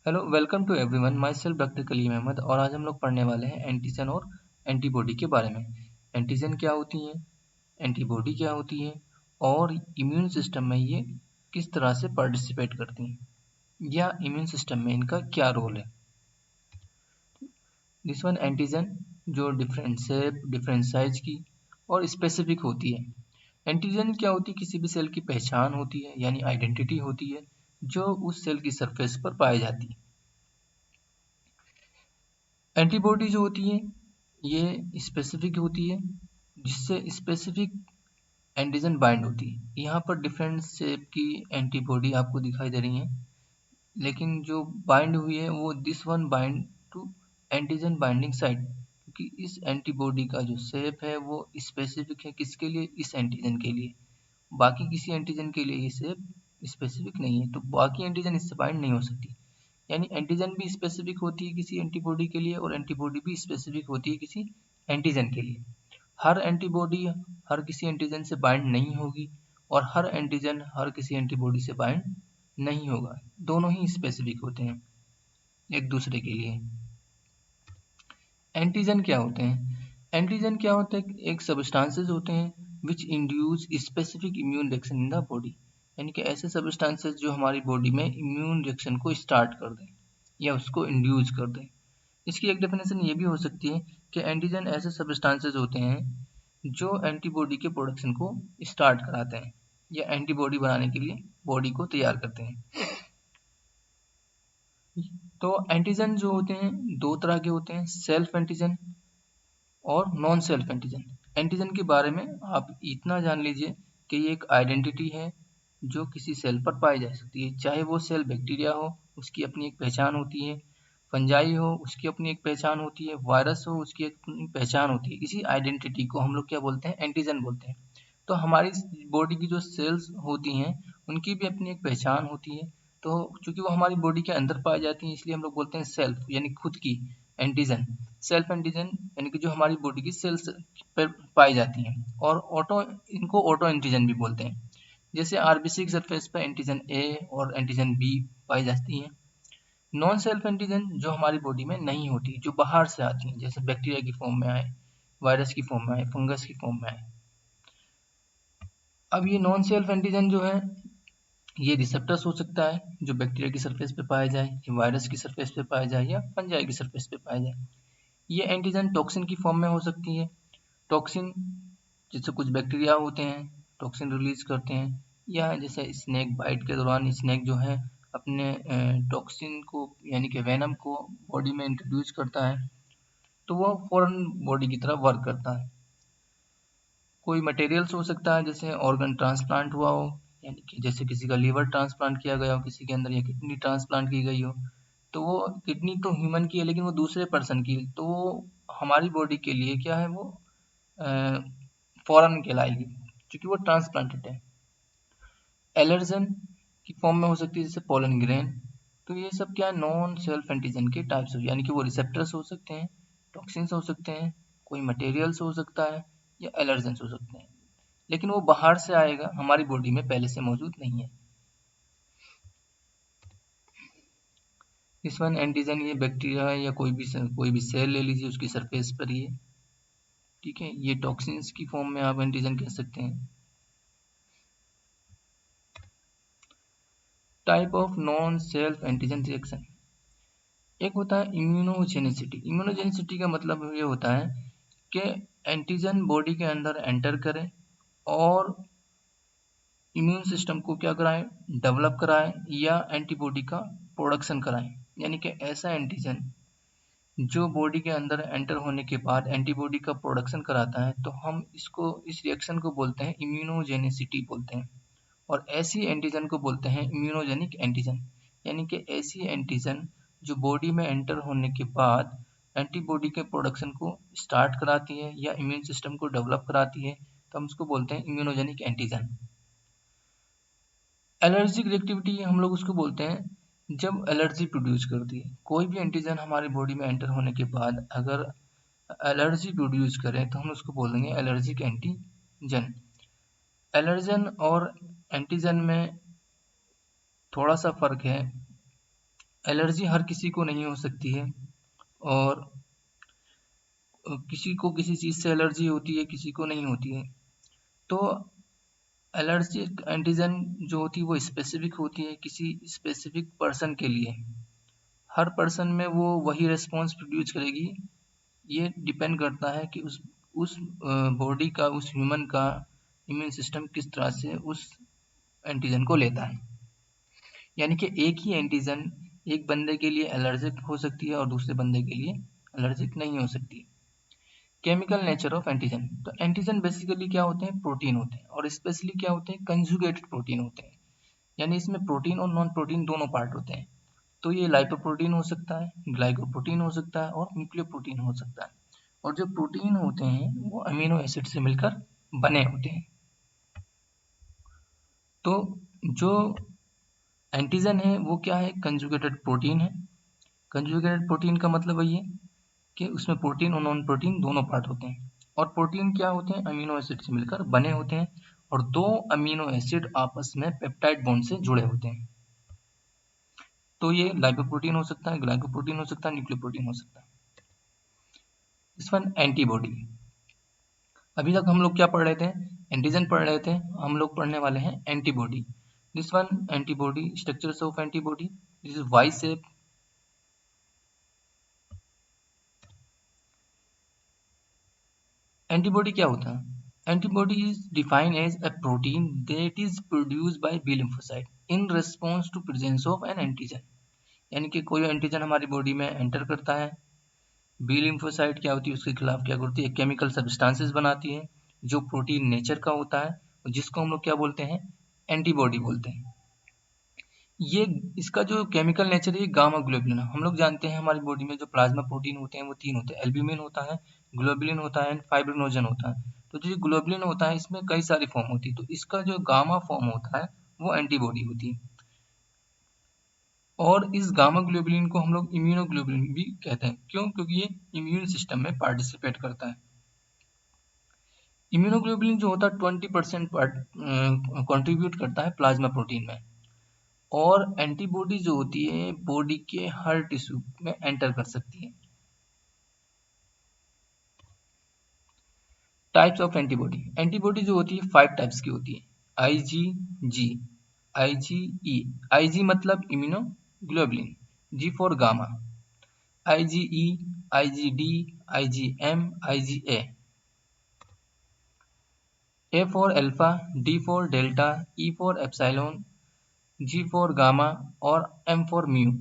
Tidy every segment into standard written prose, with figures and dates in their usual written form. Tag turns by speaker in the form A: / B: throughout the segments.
A: Hello welcome to everyone myself doctor Kaleem Ahmed और आज हम लोग पढ़ने वाले हैं एंटीजन और एंटीबॉडी के बारे में। एंटीजन क्या होती है, एंटीबॉडी क्या होती है और इम्यून सिस्टम में ये किस तरह से पार्टिसिपेट करती हैं या इम्यून सिस्टम में इनका क्या रोल है। दिस वन एंटीजन जो डिफरेंट शेप, डिफरेंट साइज की और स्पेसिफिक होती है। एंटीजन क्या होती है, किसी भी सेल की पहचान होती है यानी आइडेंटिटी होती है जो उस सेल की सरफेस पर पाई जाती है। एंटीबॉडी जो होती है ये स्पेसिफिक होती है जिससे स्पेसिफिक एंटीजन बाइंड होती है। यहाँ पर डिफरेंट शेप की एंटीबॉडी आपको दिखाई दे रही है, लेकिन जो बाइंड हुई है वो this one bind to antigen binding site, क्योंकि इस एंटीबॉडी का जो शेप है वो स्पेसिफिक है किसके लिए, इस एंटीजन के लिए। बाकी किसी एंटीजन के लिए ये शेप स्पेसिफिक नहीं है, तो बाकी एंटीजन इससे बाइंड नहीं हो सकती। यानी एंटीजन भी स्पेसिफिक होती है किसी एंटीबॉडी के लिए और एंटीबॉडी भी स्पेसिफिक होती है किसी एंटीजन के लिए। हर एंटीबॉडी हर किसी एंटीजन से बाइंड नहीं होगी और हर एंटीजन हर किसी एंटीबॉडी से बाइंड नहीं होगा। दोनों ही स्पेसिफिक होते हैं एक दूसरे के लिए। एंटीजन क्या होते हैं? एंटीजन क्या होते हैं? एक सब्सटेंसेस होते हैं which induce specific immune reaction in the body, यानी कि ऐसे सब्सटेंसेस जो हमारी बॉडी में इम्यून रिएक्शन को स्टार्ट कर दें या उसको इंड्यूस कर दें। इसकी एक डेफिनेशन ये भी हो सकती है कि एंटीजन ऐसे सब्सटेंसेस होते हैं जो एंटीबॉडी के प्रोडक्शन को स्टार्ट कराते हैं या एंटीबॉडी बनाने के लिए बॉडी को तैयार करते हैं। तो एंटीजन जो होते हैं दो तरह के होते हैं, सेल्फ एंटीजन और नॉन सेल्फ एंटीजन। एंटीजन के बारे में आप इतना जान लीजिए कि ये एक आइडेंटिटी है जो किसी सेल पर पाई जा सकती है, चाहे वो सेल बैक्टीरिया हो उसकी अपनी एक पहचान होती है, फंजाई हो उसकी अपनी एक पहचान होती है, वायरस हो उसकी एक अपनी पहचान होती है। इसी आइडेंटिटी को हम लोग क्या बोलते हैं, एंटीजन बोलते हैं। तो हमारी बॉडी की जो सेल्स होती हैं उनकी भी अपनी एक पहचान होती है, तो चूंकि वो हमारी बॉडी के अंदर पाई जाती हैं इसलिए हम लोग बोलते हैं सेल्फ यानी खुद की एंटीजन। सेल्फ एंटीजन यानी कि जो हमारी बॉडी की सेल्स पर पाई जाती हैं, और इनको ऑटो एंटीजन भी बोलते हैं। जैसे आरबीसी की सरफेस पर एंटीजन ए और एंटीजन बी पाई जाती हैं। नॉन सेल्फ एंटीजन जो हमारी बॉडी में नहीं होती, जो बाहर से आती हैं, जैसे बैक्टीरिया की फॉर्म में आए, वायरस की फॉर्म में आए, फंगस की फॉर्म में आए। अब ये नॉन सेल्फ एंटीजन जो है ये रिसेप्टर्स हो सकता है जो बैक्टीरिया की सरफेस पे पाया जाए, या वायरस की सरफेस पे पाया जाए, या फंजाई की सरफेस पे पाया जाए। ये एंटीजन टॉक्सिन की फॉर्म में हो सकती है। टॉक्सिन जैसे कुछ बैक्टीरिया होते हैं टॉक्सिन रिलीज करते हैं, या जैसे स्नेक बाइट के दौरान स्नेक जो है अपने टॉक्सिन को यानी कि वेनम को बॉडी में इंट्रोड्यूस करता है, तो वो फौरन बॉडी की तरह वर्क करता है। कोई मटेरियल्स हो सकता है जैसे ऑर्गन ट्रांसप्लांट हुआ हो, यानी कि जैसे किसी का लीवर ट्रांसप्लांट किया गया हो किसी के अंदर, या किडनी ट्रांसप्लांट की गई हो, तो वो किडनी तो ह्यूमन की है लेकिन वो दूसरे पर्सन की, तो वो हमारी बॉडी के लिए क्या है, वो फॉरेन कहलाएगी क्योंकि वो ट्रांसप्लांटेड है। एलर्जन की फॉर्म में हो सकती है जैसे पोलन ग्रेन। तो ये सब क्या है, नॉन सेल्फ एंटीजन के टाइप्स हो, यानी कि वो रिसेप्टर्स हो सकते हैं, टॉक्सिन्स हो सकते हैं, कोई मटेरियल्स हो सकता है, या एलर्जेंस हो सकते हैं, लेकिन वो बाहर से आएगा, हमारी बॉडी में पहले से मौजूद नहीं है। इस वन एंटीजन ये बैक्टीरिया है या कोई भी सेल ले लीजिए उसकी सरफेस पर ये, ठीक है, ये टॉक्सिन्स की फॉर्म में आप एंटीजन कह सकते हैं। Type of non self antigen reaction, एक होता है इम्यूनोजेनिसिटी। इम्यूनोजेनिसिटी का मतलब ये होता है कि एंटीजन बॉडी के अंदर एंटर करे और इम्यून सिस्टम को क्या कराएं, डेवलप कराएं या एंटीबॉडी का प्रोडक्शन कराएं। यानी कि ऐसा एंटीजन जो बॉडी के अंदर एंटर होने के बाद एंटीबॉडी का प्रोडक्शन कराता है, तो हम इस रिएक्शन को बोलते हैं इम्यूनोजेनिसिटी बोलते हैं। और ऐसी एंटीजन को बोलते हैं इम्यूनोजेनिक एंटीजन, यानी कि ऐसी एंटीजन जो बॉडी में एंटर होने के बाद एंटीबॉडी के प्रोडक्शन को स्टार्ट कराती है या इम्यून सिस्टम को डेवलप कराती है, तो हम उसको बोलते हैं इम्यूनोजेनिक एंटीजन। एलर्जिक रिएक्टिविटी हम लोग उसको बोलते हैं जब एलर्जी प्रोड्यूस करती है। कोई भी एंटीजन हमारी बॉडी में एंटर होने के बाद अगर एलर्जी प्रोड्यूस करें तो हम उसको बोलेंगे एलर्जिक एंटीजन। एलर्जन और एंटीजन में थोड़ा सा फर्क है। एलर्जी हर किसी को नहीं हो सकती है, और किसी को किसी चीज़ से एलर्जी होती है, किसी को नहीं होती है। तो एलर्जिक एंटीजन जो होती है वो स्पेसिफिक होती है किसी स्पेसिफिक पर्सन के लिए। हर पर्सन में वो वही रिस्पॉन्स प्रोड्यूस करेगी। ये डिपेंड करता है कि उस बॉडी का, उस ह्यूमन का इम्यून सिस्टम किस तरह से उस एंटीजन को लेता है। यानी कि एक ही एंटीजन एक बंदे के लिए एलर्जिक हो सकती है और दूसरे बंदे के लिए एलर्जिक नहीं हो सकती। केमिकल नेचर ऑफ एंटीजन, तो एंटीजन बेसिकली क्या होते हैं, प्रोटीन होते हैं, और स्पेशली क्या होते हैं, कंजुगेटेड प्रोटीन होते हैं। यानी इसमें प्रोटीन और नॉन प्रोटीन दोनों पार्ट होते हैं। तो ये लाइपोप्रोटीन हो सकता है, ग्लाइकोप्रोटीन हो सकता है और न्यूक्लियोप्रोटीन हो सकता है। और जो प्रोटीन होते हैं वो अमीनो एसिड से मिलकर बने होते हैं। तो जो एंटीजन है वो क्या है, कंजुगेटेड प्रोटीन है। कंजुगेटेड प्रोटीन का मतलब वही है कि उसमें प्रोटीन और नॉन प्रोटीन दोनों पार्ट होते हैं। और प्रोटीन क्या होते हैं, अमीनो एसिड से मिलकर बने होते हैं, और दो अमीनो एसिड आपस में पेप्टाइड बॉन्ड से जुड़े होते हैं। तो ये लाइपोप्रोटीन हो सकता है, ग्लाइकोप्रोटीन हो सकता है, न्यूक्लियोप्रोटीन हो सकता है। इस वन एंटीबॉडी। अभी तक हम लोग क्या पढ़ रहे थे, एंटीजन पढ़ रहे थे, हम लोग पढ़ने वाले हैं antibody. This one antibody, structures of antibody, this is Y shape. Antibody क्या होता है, antibody is defined as a protein that is produced by B lymphocyte in response to presence of an antigen. यानी कि कोई antigen हमारी body में enter करता है, बी लिम्फोसाइट क्या होती है, उसके खिलाफ क्या करती है, केमिकल सब्सटेंसेस बनाती है जो प्रोटीन नेचर का होता है, जिसको हम लोग क्या बोलते हैं, एंटीबॉडी बोलते हैं। ये इसका जो केमिकल नेचर है गामा ग्लोबुलिन। हम लोग जानते हैं हमारी बॉडी में जो प्लाज्मा प्रोटीन होते हैं वो तीन होते हैं, एल्ब्यूमिन होता है, ग्लोबुलिन होता है एंड फाइब्रिनोजन होता है। तो जो ग्लोबुलिन होता है इसमें कई सारी फॉर्म होती है, तो इसका जो गामा फॉर्म होता है वो एंटीबॉडी होती है। और इस गामा ग्लोबुलिन को हम लोग इम्यूनोग्लोबुलिन भी कहते हैं। क्यों, क्योंकि ये इम्यून सिस्टम में पार्टिसिपेट करता है। इम्यूनोग्लोबुलिन जो होता है 20% कंट्रीब्यूट करता है प्लाज्मा प्रोटीन में। और एंटीबॉडी जो होती है बॉडी के हर टिश्यू में एंटर कर सकती है। टाइप्स ऑफ एंटीबॉडी, एंटीबॉडी जो होती है 5 टाइप्स की होती है, आईजीजी, आईजीई। आईजी मतलब immunoglobulin, G for gamma, IgE, IgD, IgM, IgA. A for alpha, D for delta, E for epsilon, G for gamma और एम फॉर म्यू।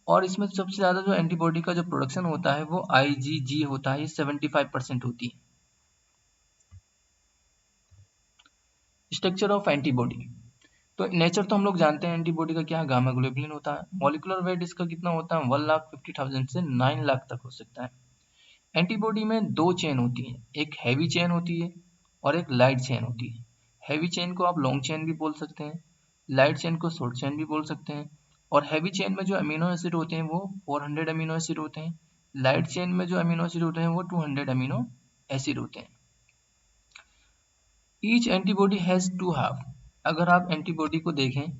A: और इसमें सबसे ज़्यादा जो एंटीबॉडी का जो प्रोडक्शन होता है वो आईजीजी होता है, ये 75% होती है। स्ट्रक्चर ऑफ एंटीबॉडी, तो नेचर तो हम लोग जानते हैं एंटीबॉडी का क्या है, गामा ग्लोबुलिन होता है। मॉलिक्यूलर वेट इसका कितना होता है, 1,50,000 से 9 लाख तक हो सकता है। एंटीबॉडी में दो चेन होती है, एक हैवी चेन होती है और एक लाइट चेन होती है। हैवी चेन को आप लॉन्ग चेन भी बोल सकते हैं, लाइट चेन को शॉर्ट चेन भी बोल सकते हैं। और हैवी चेन में जो अमीनो एसिड होते हैं वो 400 अमीनो एसिड होते हैं, लाइट चेन में जो अमीनो एसिड होते हैं वो 200 अमीनो एसिड होते हैं। Each antibody has two half. अगर आप एंटीबॉडी को देखें,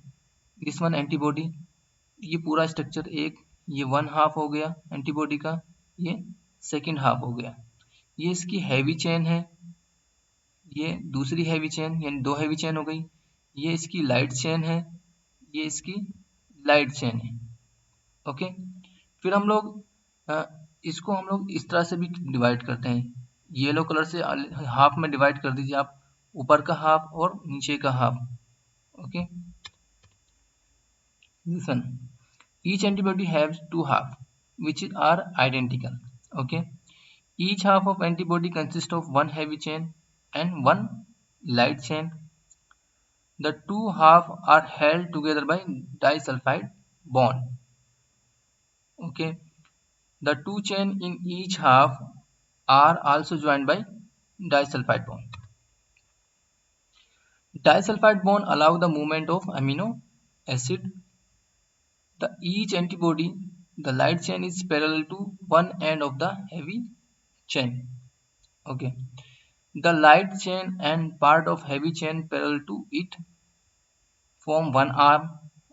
A: दिस वन एंटीबॉडी, ये पूरा स्ट्रक्चर एक, ये वन हाफ हो गया एंटीबॉडी का, ये सेकंड हाफ हो गया। ये इसकी हैवी चेन है, ये दूसरी हैवी चेन, यानी दो हैवी चेन हो गई। ये इसकी लाइट चेन है, ये इसकी लाइट चेन है। ओके, फिर हम लोग इसको हम लोग इस तरह से भी डिवाइड करते हैं, येलो कलर से हाफ में डिवाइड कर दीजिए आप, ऊपर का हाफ और नीचे का half. Okay, listen, each antibody has two halves which are identical. Okay, each half of antibody consists of one heavy chain and one light chain. The two halves are held together by disulfide bond. Okay, the two chain in each half are also joined by disulfide bond. Disulfide bond allow the movement of amino acid. The each antibody, the light chain is parallel to one end of the heavy chain. Okay, the light chain and part of heavy chain parallel to it form one arm,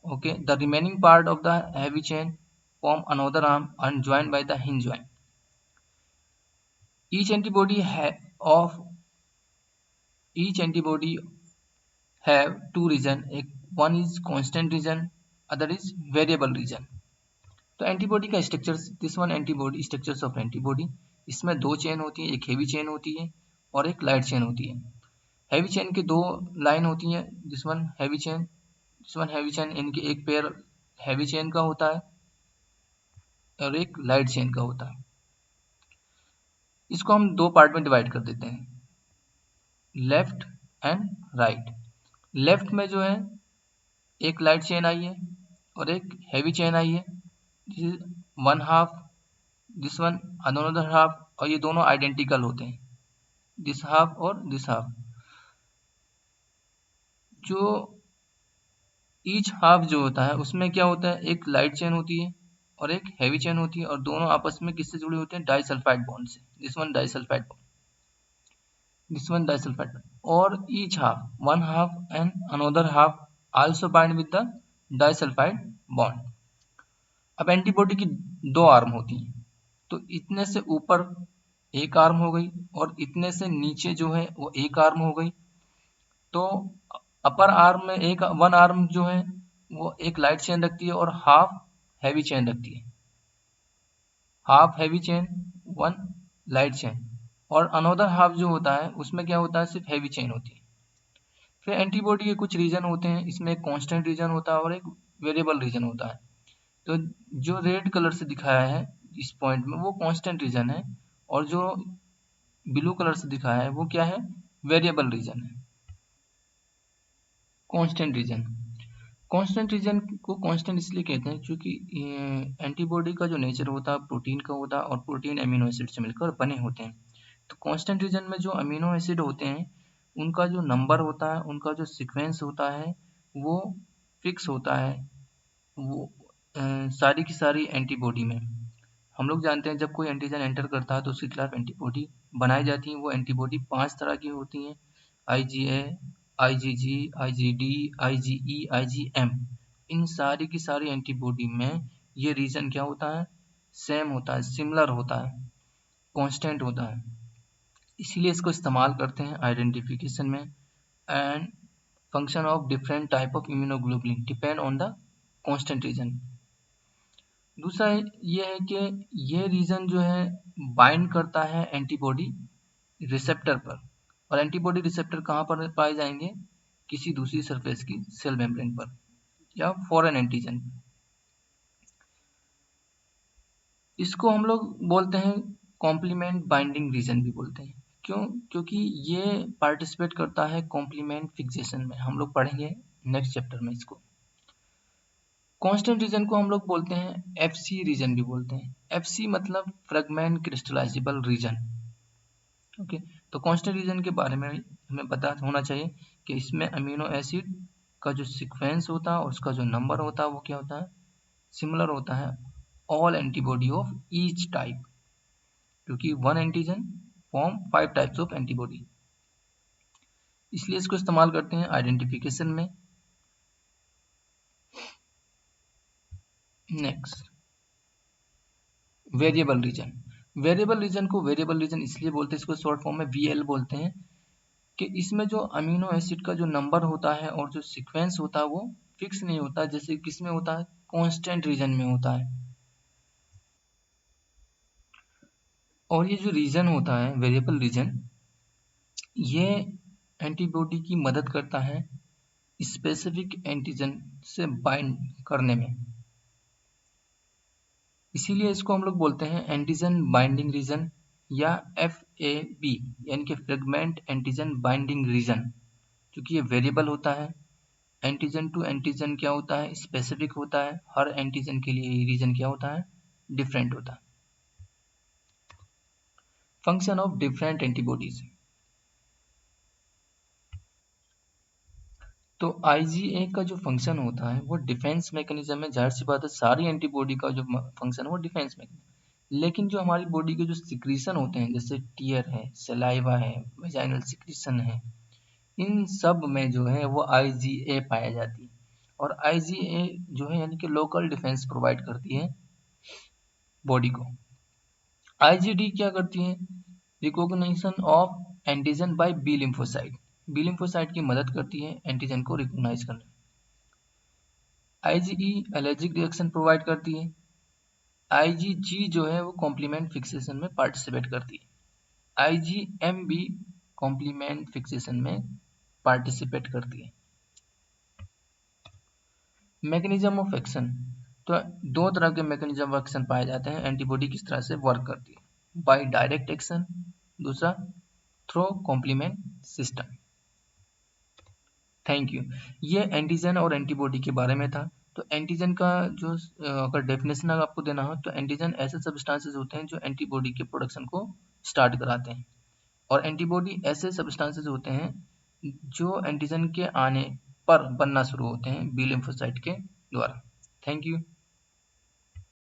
A: Okay, the remaining part of the heavy chain form another arm and joined by the hinge joint. Each antibody have two region. One is constant region, other is variable region. तो antibody का structures, this one antibody, structures of antibody, इसमें दो chain होती है, एक heavy chain होती है और एक लाइट चेन होती है। हैवी चेन के दो लाइन होती हैं, दिस वन हैवी चेन, इनके एक पेयर हैवी चेन का होता है और एक लाइट चेन का होता है। इसको हम दो पार्ट में डिवाइड कर देते हैं, लेफ्ट एंड राइट। लेफ्ट में जो है एक लाइट चेन आई है और एक हैवी चेन आई है, this is one half, this one another half, और ये दोनों आइडेंटिकल होते हैं, दिस हाफ और दिस हाफ। जो ईच हाफ जो होता है उसमें क्या होता है, एक लाइट चेन होती है और एक हैवी चेन होती है, और दोनों आपस में किससे जुड़े होते हैं, डाइसल्फाइड बॉन्ड से। This one disulphide bond, this one disulphide bond, और each half, one half and another half also bind with the disulphide bond. अब एंटीबॉडी की दो आर्म होती हैं, तो इतने से ऊपर एक आर्म हो गई और इतने से नीचे जो है वो एक आर्म हो गई। तो अपर आर्म में एक वन आर्म जो है वो एक लाइट चेन रखती है और हाफ हैवी चेन रखती है, half heavy chain one light chain, और अनदर हाफ जो होता है उसमें क्या होता है, सिर्फ हैवी चेन होती है। फिर एंटीबॉडी के कुछ रीजन होते हैं, इसमें एक कांस्टेंट रीजन होता है और एक वेरिएबल रीजन होता है। तो जो रेड कलर से दिखाया है इस पॉइंट में वो कांस्टेंट रीजन है, और जो ब्लू कलर से दिखाया है वो क्या है, वेरिएबल रीजन है। कांस्टेंट रीजन को कांस्टेंट इसलिए कहते हैं क्योंकि एंटीबॉडी का जो नेचर होता है प्रोटीन का होता है, और प्रोटीन अमीनो एसिड से मिलकर बने होते हैं। तो कांस्टेंट रीजन में जो अमीनो एसिड होते हैं उनका जो नंबर होता है, उनका जो सीक्वेंस होता है वो फिक्स होता है। वो सारी की सारी एंटीबॉडी में हम लोग जानते हैं जब कोई एंटीजन एंटर करता है तो उसके खिलाफ एंटीबॉडी बनाई जाती है। वो एंटीबॉडी 5 तरह की होती हैं, IgA, IgG, IgD, IgE, IgM। इन सारी की सारी एंटीबॉडी में ये रीजन क्या होता है, सेम होता है, सिमिलर होता है, कांस्टेंट होता है। इसीलिए इसको इस्तेमाल करते हैं आइडेंटिफिकेशन में। And function of different type of immunoglobulin depend on the constant region. दूसरा ये है कि ये रीजन जो है बाइंड करता है एंटीबॉडी रिसेप्टर पर, और एंटीबॉडी रिसेप्टर कहाँ पर पाए जाएंगे, किसी दूसरी सरफेस की सेल मेम्ब्रेन पर या फॉरेन एंटीजन। इसको हम लोग बोलते हैं कॉम्प्लीमेंट बाइंडिंग रीजन भी बोलते हैं। क्यों, क्योंकि ये पार्टिसिपेट करता है कॉम्प्लीमेंट फिक्सेशन में। हम लोग पढ़ेंगे नेक्स्ट चैप्टर में इसको। कांस्टेंट रीजन को हम लोग बोलते हैं FC रीजन भी बोलते हैं। FC मतलब फ्रेगमेंट क्रिस्टलाइजेबल रीजन। ओके, तो कांस्टेंट रीजन के बारे में हमें पता होना चाहिए कि इसमें अमीनो एसिड का जो सीक्वेंस होता है और उसका जो नंबर होता है वो क्या होता है, सिमिलर होता है all antibody of each type, क्योंकि one antigen form 5 types of antibody. इसलिए इसको इस्तेमाल करते हैं आइडेंटिफिकेशन में। Next, variable region. Variable region को वेरिएबल रीजन इसलिए बोलते हैं, इसको शॉर्ट फॉर्म में VL बोलते हैं, कि इसमें जो अमीनो एसिड का जो नंबर होता है और जो सीक्वेंस होता है वो फिक्स नहीं होता, जैसे किसमें होता है, कांस्टेंट रीजन में होता है। और ये जो रीजन होता है वेरिएबल रीजन, ये एंटीबॉडी की मदद करता है स्पेसिफिक एंटीजन से बाइंड करने में। इसीलिए इसको हम लोग बोलते हैं एंटीजन बाइंडिंग रीजन या FAB, यानी कि फ्रेगमेंट एंटीजन बाइंडिंग रीजन। क्योंकि ये वेरिएबल होता है, एंटीजन टू एंटीजन क्या होता है, स्पेसिफिक होता है। हर एंटीजन के लिए ये रीजन क्या होता है, डिफरेंट होता है। Function of different antibodies. तो IgA का जो फंक्शन होता है वो डिफेंस मैकेनिज्म है। जाहिर सी बात है सारी एंटीबॉडी का जो फंक्शन है वो डिफेंस मैकेनिज्म। लेकिन जो हमारी बॉडी के जो सिक्रीशन होते हैं, जैसे टीयर है, सलाइवा है, वेजाइनल सिक्रीशन है, इन सब में जो है वो IgA पाया जाती है। और IgA जो है यानी कि लोकल डिफेंस प्रोवाइड करती है बॉडी को। IgD क्या करती है? Recognition of antigen by B lymphocyte, B lymphocyte की मदद करती है एंटीजन को रिकॉग्नाइज करने। IgE एलर्जिक रिएक्शन प्रोवाइड करती है। IgG जो है वो कॉम्प्लीमेंट फिक्सेशन में पार्टिसिपेट करती है। IgM भी कॉम्प्लीमेंट फिक्सेशन में पार्टिसिपेट करती है। मैकेनिज्म ऑफ एक्शन, तो दो तरह के मैकेनिज्म ऑफ एक्शन पाए जाते हैं एंटीबॉडी किस तरह से वर्क करती है, बाय डायरेक्ट एक्शन, दूसरा through complement system. Thank you. ये एंटीजन और एंटीबॉडी के बारे में था। तो एंटीजन का जो अगर डेफिनेशन आपको देना हो तो एंटीजन ऐसे सब्सटेंसेस होते हैं जो एंटीबॉडी के प्रोडक्शन को स्टार्ट कराते हैं, और एंटीबॉडी ऐसे सब्सटेंसेस होते हैं जो एंटीजन के आने पर बनना शुरू होते हैं बी लिम्फोसाइट के द्वारा। Thank you.